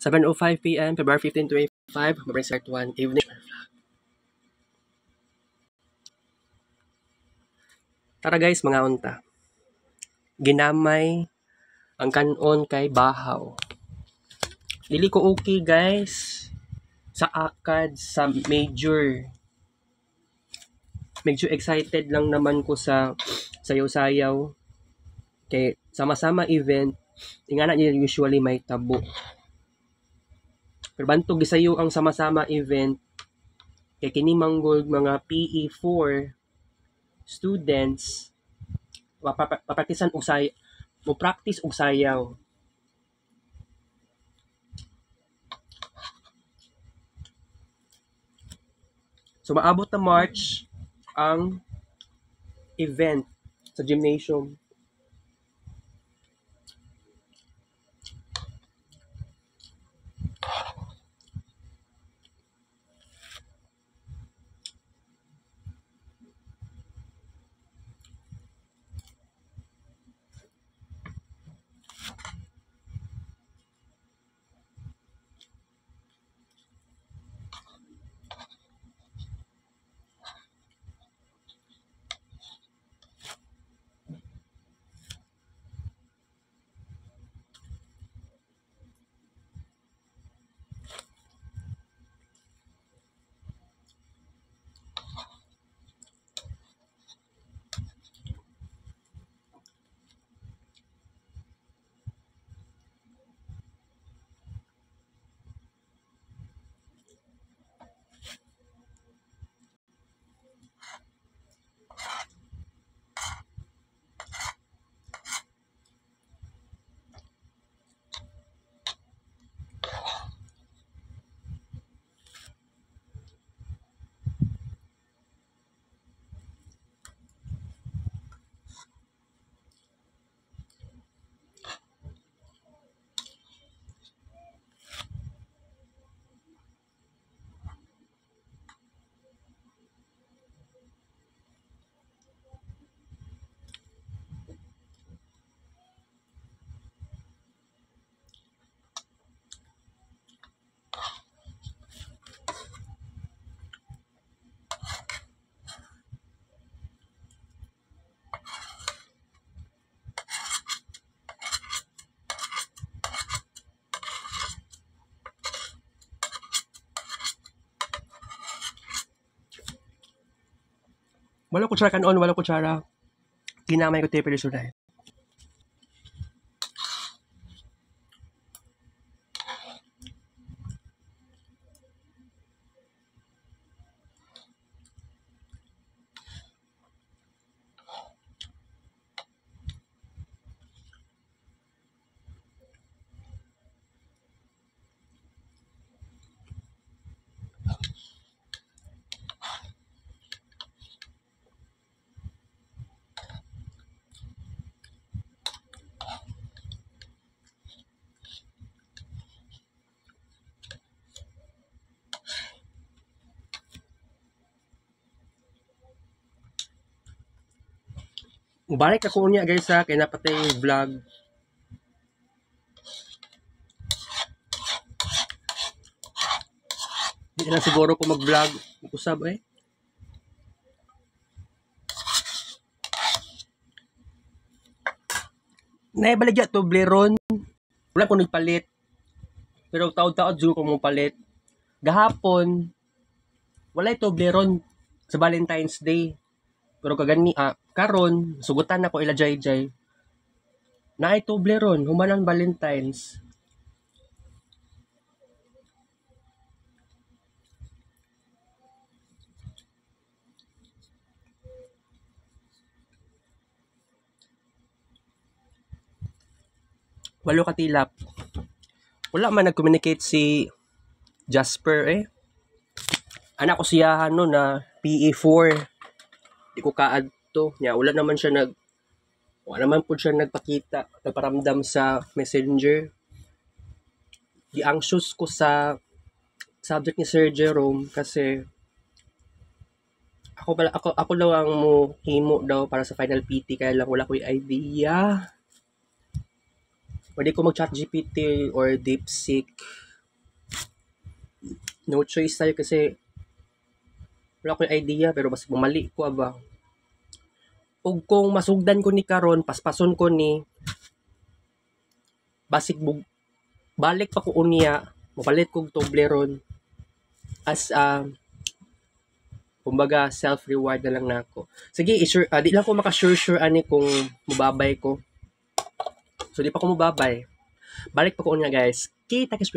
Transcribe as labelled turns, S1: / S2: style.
S1: 7:05 p.m. February 15, 2025. Mabring start 1 evening. Tara guys, mga unta. Ginamay ang kanon kay bahaw. Dili ko okay guys sa akad sa major. Medyo excited lang naman ko sa sayaw-sayaw. Kay sama-sama event, ingana niya usually may tabo. Pero bantog gisayo ang sama-sama event kay kini manggod mga PE4 students papraktisan og mo practice og sayaw. So maabot na March ang event sa gymnasium. Wala kutsara kanon, wala kutsara. Ginamay ko tayo personal. Balik ako niya guys sa kay napatay vlog. Hindi na siguro ko mag-vlog. Usab eh. Naibaligya to Bleron. Wala ko nagpalit. Pero taod-taod siguro ko mong palit. Gahapon, wala ito Bleron sa Valentine's Day. Pero kagani karon sugutan ako ila jay na ito Bleron humanang Valentine's. Walo katilap. Wala man nag-communicate si Jasper eh. Anak ko siyahan no na PE4. Di ko kaadto niya. Wala naman po siya nagpakita, nagparamdam sa messenger. Di anxious ko sa subject ni Sir Jerome kasi ako daw ang mo himo daw para sa final PT kaya lang wala ko yung idea. Pwede ko mag-chat GPT or DeepSeek no choice tayo kasi wala ko idea pero basta bumali ko aba. Ug kung masugdan ko ni karon, paspason ko ni basig balik pa ko unya, mapalit kog Toblerone as kumbaga self-reward na lang nako. Sige, di lang ko maka-sure ani kung mubabay ko. So di pa ko mubabay. Balik pa ko unya guys. Kita kis